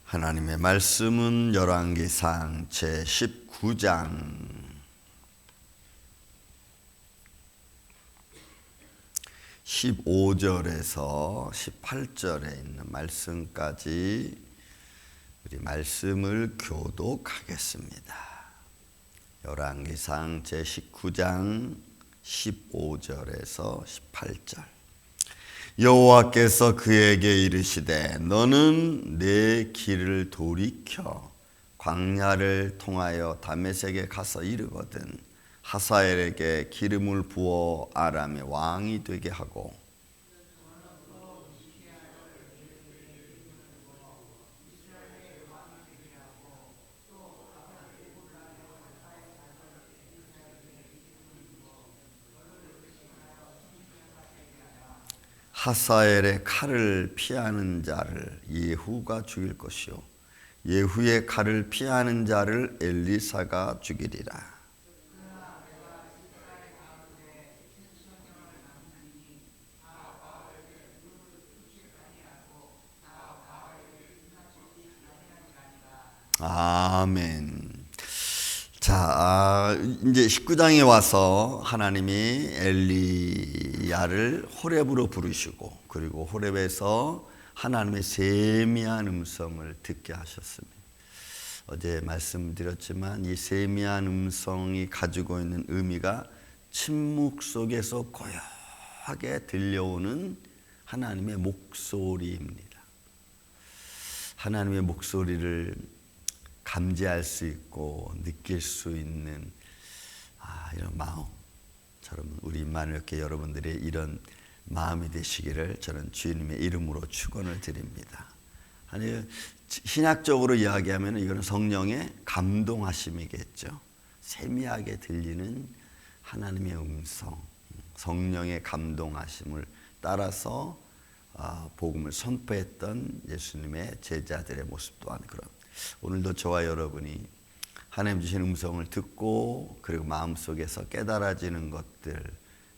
하나님의 말씀은 열왕기상 제19장 15절에서 18절에 있는 말씀까지 우리 말씀을 교독하겠습니다. 열왕기상 제19장 15절에서 18절. 여호와께서 그에게 이르시되 너는 내 길을 돌이켜 광야를 통하여 다메섹에 가서 이르거든 하사엘에게 기름을 부어 아람의 왕이 되게 하고 하사엘의 칼을 피하는 자를 예후가 죽일 것이요 예후의 칼을 피하는 자를 엘리사가 죽이리라. 아멘. 자, 이제 19장에 와서 하나님이 엘리야를 호렙으로 부르시고 그리고 호렙에서 하나님의 세미한 음성을 듣게 하셨습니다. 어제 말씀드렸지만 이 세미한 음성이 가지고 있는 의미가 침묵 속에서 고요하게 들려오는 하나님의 목소리입니다. 하나님의 목소리를 감지할 수 있고 느낄 수 있는 이런 마음, 저는 우리 임마누엘교회 여러분들이 이런 마음이 되시기를 저는 주님의 이름으로 축원을 드립니다. 아니 신학적으로 이야기하면 이거는 성령의 감동하심이겠죠. 세미하게 들리는 하나님의 음성, 성령의 감동하심을 따라서 복음을 선포했던 예수님의 제자들의 모습 또한 그런. 오늘도 저와 여러분이 하나님 주신 음성을 듣고 그리고 마음속에서 깨달아지는 것들,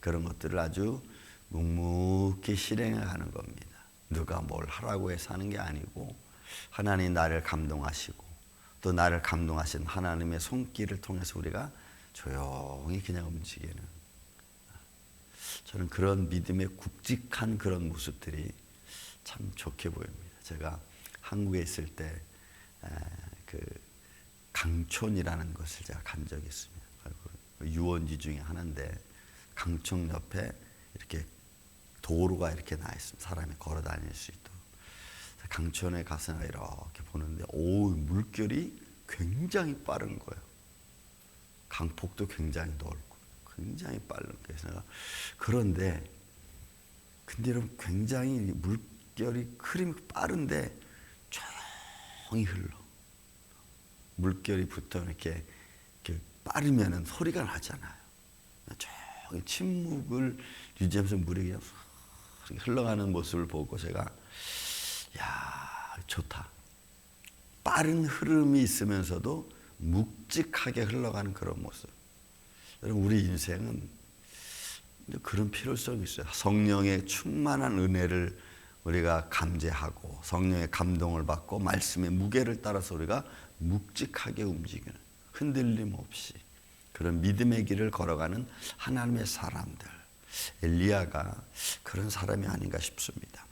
그런 것들을 아주 묵묵히 실행해 가는 겁니다. 누가 뭘 하라고 해서 하는 게 아니고 하나님 나를 감동하시고 또 나를 감동하신 하나님의 손길을 통해서 우리가 조용히 그냥 움직이는, 저는 그런 믿음의 굵직한 그런 모습들이 참 좋게 보입니다. 제가 한국에 있을 때 그 강촌이라는 것을 제가 간 적이 있습니다. 유원지 중에 하나인데 강촌 옆에 이렇게 도로가 이렇게 나 있습니다. 사람이 걸어 다닐 수 있도록. 강촌에 가서 이렇게 보는데 물결이 굉장히 빠른 거예요. 강폭도 굉장히 넓고 굉장히 빠른 거예요. 그래서 내가 근데 여러분 굉장히 물결이 흐름이 빠른데 조용히 흘러. 물결이 붙어 이렇게 빠르면은 소리가 나잖아요. 조용히 침묵을 유지하면서 물이 그냥 흘러가는 모습을 보고 제가 좋다. 빠른 흐름이 있으면서도 묵직하게 흘러가는 그런 모습. 여러분 우리 인생은 그런 필요성이 있어요. 성령의 충만한 은혜를 우리가 감제하고 성령의 감동을 받고 말씀의 무게를 따라서 우리가 묵직하게 움직이는, 흔들림 없이 그런 믿음의 길을 걸어가는 하나님의 사람들. 엘리야가 그런 사람이 아닌가 싶습니다.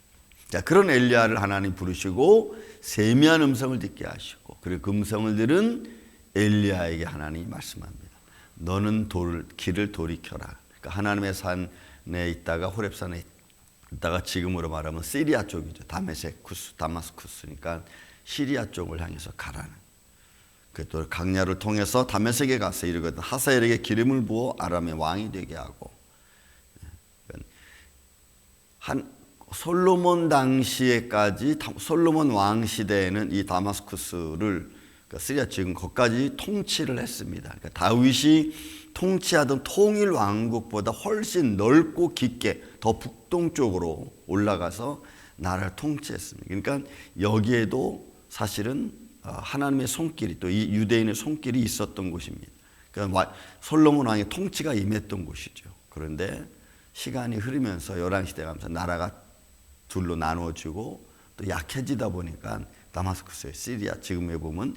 자, 그런 엘리야를 하나님 부르시고 세미한 음성을 듣게 하시고 그리고 그 음성을 들은 엘리야에게 하나님이 말씀합니다. 너는 길을 돌이켜라. 그러니까 하나님의 산에 있다가 호렙산에 있다가 지금으로 말하면 시리아 쪽이죠. 다마스쿠스니까 시리아 쪽을 향해서 가라는. 또 강야를 통해서 다메섹에 가서 이르거든 하사엘에게 기름을 부어 아람의 왕이 되게 하고. 솔로몬 당시에까지 솔로몬 왕 시대에는 이 다마스쿠스를 그러니까 시리아 지금 거기까지 통치를 했습니다. 그러니까 다윗이 통치하던 통일 왕국보다 훨씬 넓고 깊게 더 북동쪽으로 올라가서 나라를 통치했습니다. 그러니까 여기에도 사실은 하나님의 손길이 또 이 유대인의 손길이 있었던 곳입니다. 그러니까 솔로몬 왕의 통치가 임했던 곳이죠. 그런데 시간이 흐르면서 열왕시대가 가면서 나라가 둘로 나누어지고 또 약해지다 보니까 다마스쿠스에 시리아 지금에 보면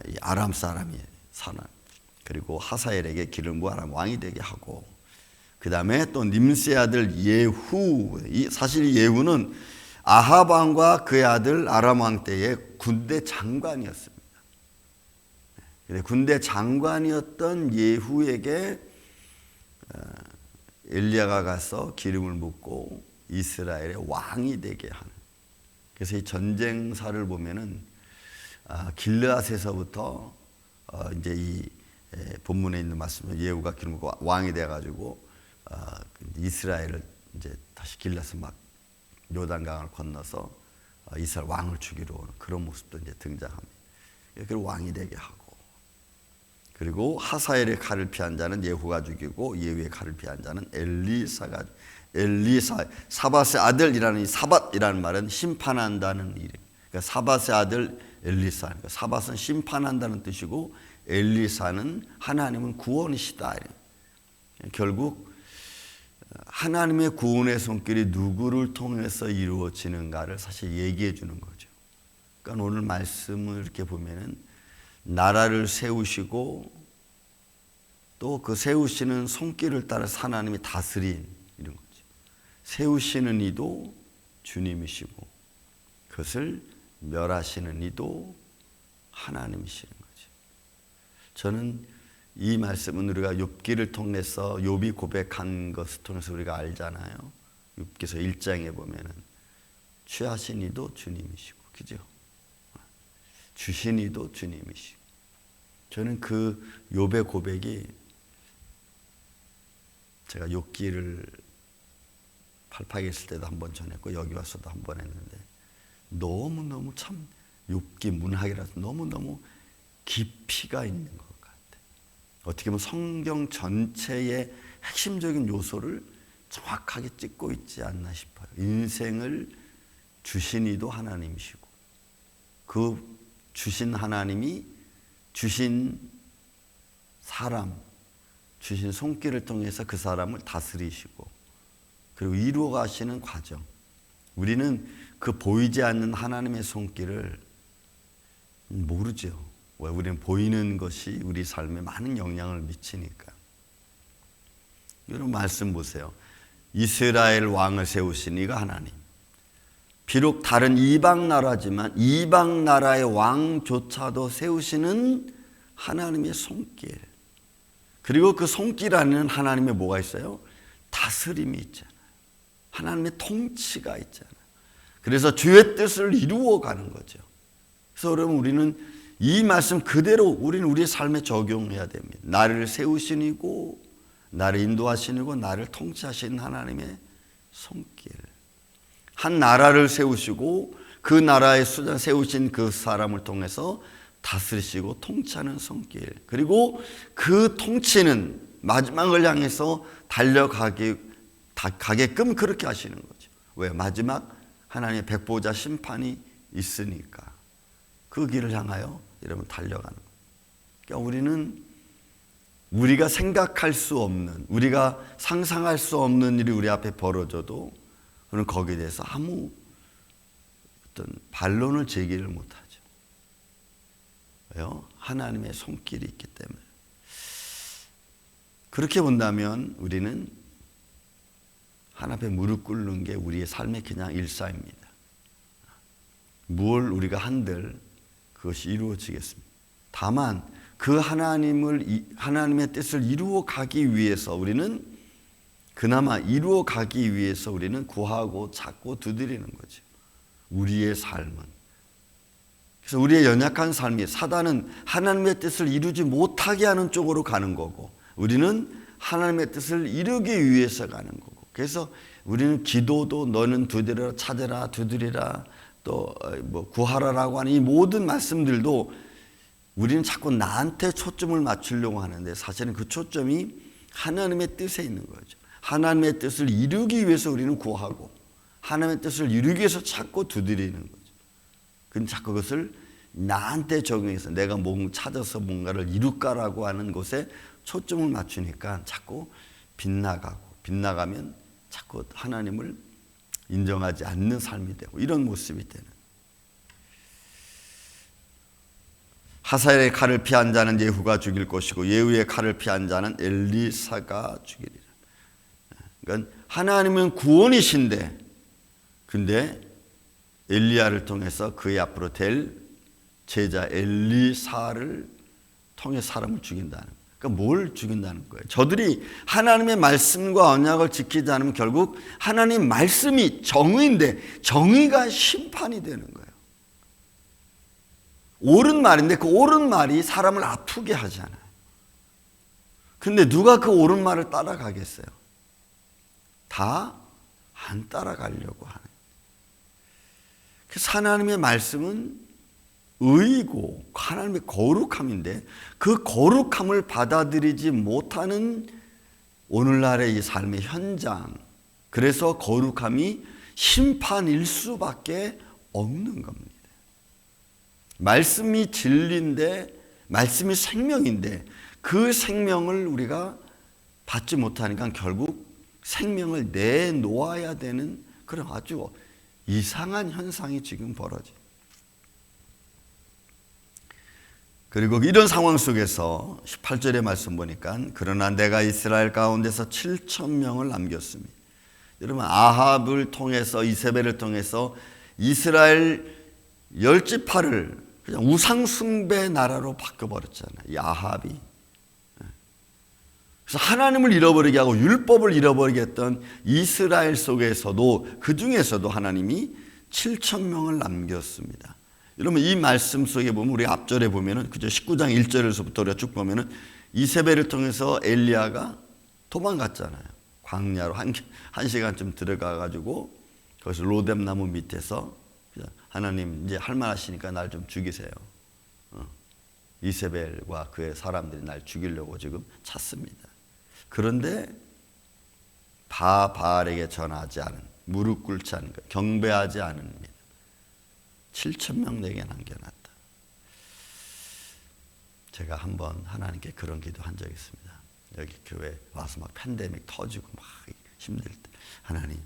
이 아람 사람이 사는, 그리고 하사엘에게 기름 부어 아람 왕이 되게 하고, 그 다음에 또 님스의 아들 예후, 사실 예후는 아합 왕과 그의 아들 아람 왕 때의 군대 장관이었습니다. 군대 장관이었던 예후에게 엘리야가 가서 기름을 붓고 이스라엘의 왕이 되게 하는. 그래서 이 전쟁사를 보면은 길르앗에서부터 이제 이 본문에 있는 말씀은 예후가 기름 붓고 왕이 돼 가지고 이스라엘을 이제 다시 길르앗을 막 요단강을 건너서 이스라엘 왕을 죽이러 오는 그런 모습도 이제 등장합니다. 그리고 왕이 되게 하고, 그리고 하사엘의 칼을 피한 자는 예후가 죽이고 예후의 칼을 피한 자는 엘리사, 사밧의 아들이라는, 이 사밧이라는 말은 심판한다는 이름. 그러니까 사밧의 아들 엘리사, 그러니까 사밧은 심판한다는 뜻이고 엘리사는 하나님은 구원이시다. 결국 하나님의 구원의 손길이 누구를 통해서 이루어지는가를 사실 얘기해 주는 거죠. 그러니까 오늘 말씀을 이렇게 보면은 나라를 세우시고 또 그 세우시는 손길을 따라서 하나님이 다스린 이런 거죠. 세우시는 이도 주님이시고 그것을 멸하시는 이도 하나님이시는 거죠. 저는 이 말씀은 우리가 욥기를 통해서 욥이 고백한 것을 통해서 우리가 알잖아요. 욥기서 1장에 보면은 취하신 이도 주님이시고, 그죠? 주신 이도 주님이시고. 저는 그 욥의 고백이, 제가 욥기를 팔팍에 있을 때도 한 번 전했고 여기 와서도 한 번 했는데 너무너무 참 욥기 문학이라서 너무너무 깊이가 있는 것 같아요. 어떻게 보면 성경 전체의 핵심적인 요소를 정확하게 찍고 있지 않나 싶어요. 인생을 주신 이도 하나님이시고 그 주신 하나님이 주신 사람, 주신 손길을 통해서 그 사람을 다스리시고 그리고 이루어 가시는 과정. 우리는 그 보이지 않는 하나님의 손길을 모르죠. 왜? 우리는 보이는 것이 우리 삶에 많은 영향을 미치니까. 여러분 말씀 보세요. 이스라엘 왕을 세우신 이가 하나님. 비록 다른 이방 나라지만 이방 나라의 왕조차도 세우시는 하나님의 손길. 그리고 그 손길 안에는 하나님의 뭐가 있어요? 다스림이 있잖아요. 하나님의 통치가 있잖아요. 그래서 주의 뜻을 이루어가는 거죠. 그래서 여러분 우리는 이 말씀 그대로 우리는 우리의 삶에 적용해야 됩니다. 나를 세우시니고 나를 인도하시니고 나를 통치하시는 하나님의 손길. 한 나라를 세우시고 그 나라의 수장 세우신 그 사람을 통해서 다스리시고 통치하는 손길. 그리고 그 통치는 마지막을 향해서 가게끔 그렇게 하시는 거죠. 왜? 마지막 하나님의 백보자 심판이 있으니까 그 길을 향하여 여러분 달려가는 거예요. 그러니까 우리는 우리가 생각할 수 없는, 우리가 상상할 수 없는 일이 우리 앞에 벌어져도 우리는 거기에 대해서 아무 어떤 반론을 제기를 못하죠. 왜요? 하나님의 손길이 있기 때문에. 그렇게 본다면 우리는 하나님 앞에 무릎 꿇는 게 우리의 삶의 그냥 일상입니다. 무엇을 우리가 한들 그것이 이루어지겠습니다. 다만 그 하나님의 뜻을 이루어 가기 위해서 우리는 그나마 이루어 가기 위해서 우리는 구하고 찾고 두드리는 거죠. 우리의 삶은. 그래서 우리의 연약한 삶이 사단은 하나님의 뜻을 이루지 못하게 하는 쪽으로 가는 거고 우리는 하나님의 뜻을 이루기 위해서 가는 거고 그래서 우리는 기도도 너는 두드려라 찾으라 두드리라 또 뭐 구하라라고 하는 이 모든 말씀들도 우리는 자꾸 나한테 초점을 맞추려고 하는데 사실은 그 초점이 하나님의 뜻에 있는 거죠. 하나님의 뜻을 이루기 위해서 우리는 구하고 하나님의 뜻을 이루기 위해서 찾고 두드리는 거죠. 근데 자꾸 그것을 나한테 적용해서 내가 찾아서 뭔가를 이룰까라고 하는 것에 초점을 맞추니까 자꾸 빗나가면 자꾸 하나님을 인정하지 않는 삶이 되고 이런 모습이 되는. 하사엘의 칼을 피한 자는 예후가 죽일 것이고 예후의 칼을 피한 자는 엘리사가 죽이리라. 그러니까 하나님은 구원이신데 근데 엘리야를 통해서 그의 앞으로 될 제자 엘리사를 통해 사람을 죽인다는 거예요. 그러니까 뭘 죽인다는 거예요? 저들이 하나님의 말씀과 언약을 지키지 않으면 결국 하나님 말씀이 정의인데 정의가 심판이 되는 거예요. 옳은 말인데 그 옳은 말이 사람을 아프게 하잖아요. 근데 누가 그 옳은 말을 따라가겠어요? 다 안 따라가려고 하는. 그래서 하나님의 말씀은 의이고 하나님의 거룩함인데 그 거룩함을 받아들이지 못하는 오늘날의 이 삶의 현장, 그래서 거룩함이 심판일 수밖에 없는 겁니다. 말씀이 진리인데 말씀이 생명인데 그 생명을 우리가 받지 못하니까 결국 생명을 내놓아야 되는 그런 아주 이상한 현상이 지금 벌어져. 그리고 이런 상황 속에서 18절의 말씀 보니까 그러나 내가 이스라엘 가운데서 7,000명을 남겼습니다. 여러분 아합을 통해서 이세벨을 통해서 이스라엘 10지파를 그냥 우상 숭배 나라로 바꿔버렸잖아요. 이 아합이. 그래서 하나님을 잃어버리게 하고 율법을 잃어버리게 했던 이스라엘 속에서도 그 중에서도 하나님이 7,000명을 남겼습니다. 여러분 이 말씀 속에 보면 우리 앞절에 보면은 그저 19장 1절에서부터 우리가 쭉 보면은 이세벨을 통해서 엘리야가 도망갔잖아요. 광야로 한 시간쯤 들어가가지고 거기서 로뎀나무 밑에서 하나님 이제 할 말 하시니까 날 좀 죽이세요. 이세벨과 그의 사람들이 날 죽이려고 지금 찾습니다. 그런데 바알에게 전하지 않은, 무릎 꿇지 않은 것, 경배하지 않습니다. 7,000명 내게 남겨놨다. 제가 한번 하나님께 그런 기도한 적이 있습니다. 여기 교회 와서 막 팬데믹 터지고 막 힘들 때 하나님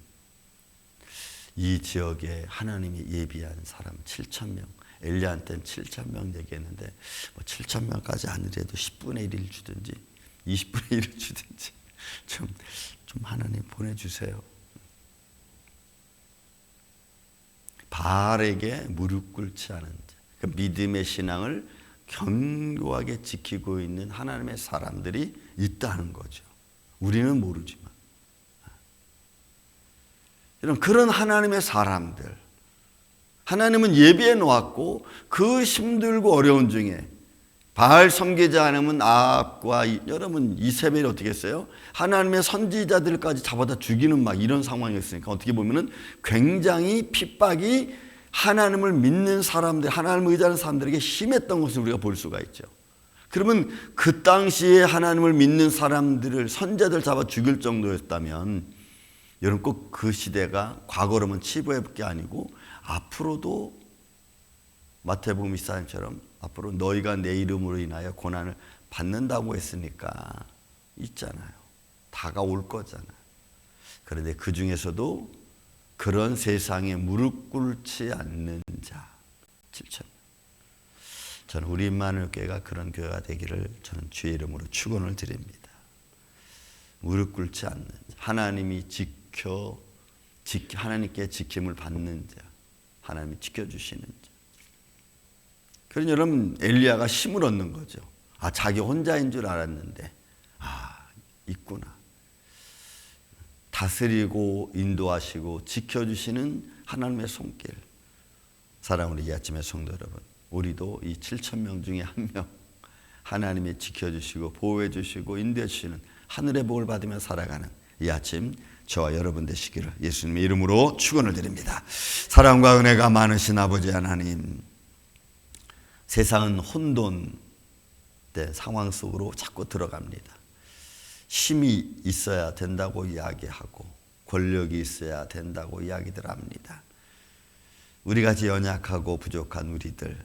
이 지역에 하나님이 예비한 사람 7,000명, 엘리야한테는 7,000명 얘기했는데 뭐 7,000명까지 아니래도 10분의 1을 주든지 20분의 1을 주든지 좀 하나님 보내주세요. 바알에게 무릎 꿇지 않은 자, 그 믿음의 신앙을 견고하게 지키고 있는 하나님의 사람들이 있다는 거죠. 우리는 모르지만. 이런 그런 하나님의 사람들, 하나님은 예비해 놓았고 그 힘들고 어려운 중에 바알 섬기지 않으면 아합과 여러분 이세벨이 어떻게 했어요? 하나님의 선지자들까지 잡아다 죽이는 막 이런 상황이었으니까 어떻게 보면은 굉장히 핍박이 하나님을 믿는 사람들, 하나님을 의지하는 사람들에게 심했던 것을 우리가 볼 수가 있죠. 그러면 그 당시에 하나님을 믿는 사람들을 선자들 잡아 죽일 정도였다면 여러분 꼭 그 시대가 과거로만 치부해볼 게 아니고 앞으로도 마태복음 24장처럼 앞으로 너희가 내 이름으로 인하여 고난을 받는다고 했으니까 있잖아요. 다가올 거잖아요. 그런데 그 중에서도 그런 세상에 무릎 꿇지 않는 자 7,000명. 저는 우리 임마누엘교회가 그런 교회가 되기를 저는 주의 이름으로 축원을 드립니다. 무릎 꿇지 않는 자, 하나님이 하나님께 지킴을 받는 자, 하나님이 지켜주시는 자. 그러니 여러분 엘리야가 힘을 얻는 거죠. 자기 혼자인 줄 알았는데 있구나. 다스리고 인도하시고 지켜주시는 하나님의 손길. 사랑하는 이 아침의 성도 여러분, 우리도 이 7,000명 중에 한 명 하나님이 지켜주시고 보호해주시고 인도해주시는 하늘의 복을 받으며 살아가는 이 아침 저와 여러분 되시기를 예수님의 이름으로 축원을 드립니다. 사랑과 은혜가 많으신 아버지 하나님, 세상은 혼돈된 상황 속으로 자꾸 들어갑니다. 힘이 있어야 된다고 이야기하고 권력이 있어야 된다고 이야기들 합니다. 우리같이 연약하고 부족한 우리들,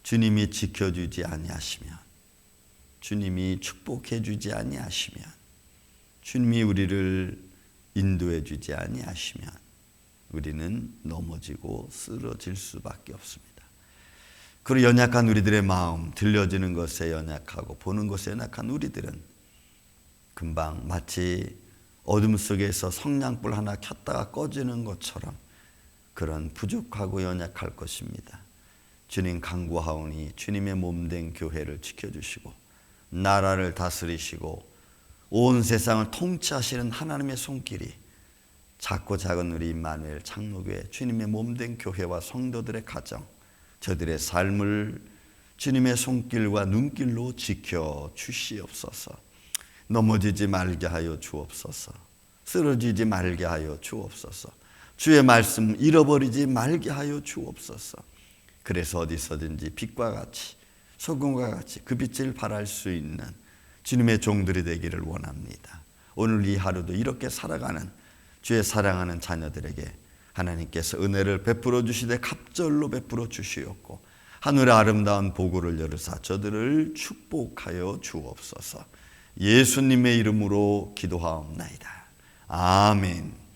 주님이 지켜주지 아니하시면, 주님이 축복해 주지 아니하시면, 주님이 우리를 인도해 주지 아니하시면 우리는 넘어지고 쓰러질 수밖에 없습니다. 그리고 연약한 우리들의 마음, 들려지는 것에 연약하고 보는 것에 연약한 우리들은 금방 마치 어둠 속에서 성냥불 하나 켰다가 꺼지는 것처럼 그런 부족하고 연약할 것입니다. 주님 간구하오니 주님의 몸된 교회를 지켜주시고 나라를 다스리시고 온 세상을 통치하시는 하나님의 손길이 작고 작은 우리 임마누엘 장로교회 주님의 몸된 교회와 성도들의 가정, 저들의 삶을 주님의 손길과 눈길로 지켜 주시옵소서. 넘어지지 말게 하여 주옵소서. 쓰러지지 말게 하여 주옵소서. 주의 말씀 잃어버리지 말게 하여 주옵소서. 그래서 어디서든지 빛과 같이 소금과 같이 그 빛을 발할 수 있는 주님의 종들이 되기를 원합니다. 오늘 이 하루도 이렇게 살아가는 주의 사랑하는 자녀들에게 하나님께서 은혜를 베풀어 주시되 갑절로 베풀어 주시옵고 하늘의 아름다운 보고를 열으사 저들을 축복하여 주옵소서. 예수님의 이름으로 기도하옵나이다. 아멘.